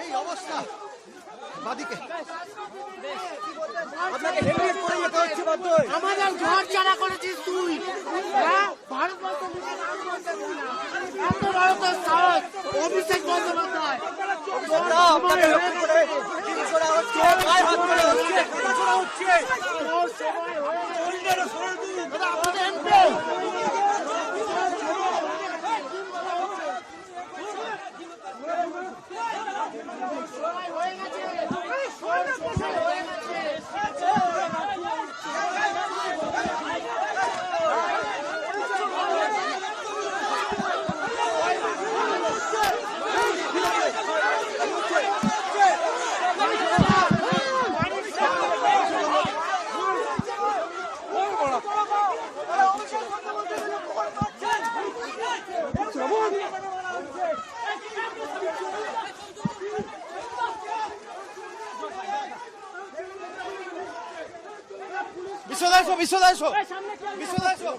এই অবস্থা বাদিকে আপনাকে হেলমেট পরে যেতে হচ্ছে বাধ্য হয়ে। আমাদের ঘর ছাড়া করেছিস তুই, হ্যাঁ? ভারতবর্ষ থেকে নাম বলতে দিবি না। এত বড় তোর সাহস, অভিষেক বন্দ্যোপাধ্যায়। আপনাকে লক্ষ্য করে মিছিল করা হচ্ছে, গায়ে হাত তোলা হচ্ছে, কথা শোনা হচ্ছে। তোর সময় হয়ে গেছে। দাদা, আমাদের এমপি। সময় হয়ে গেছে। সময় হয়ে গেছে। বিশ্বদা এসো, বিশ্বদা এসো, বিশ্বদা এসো।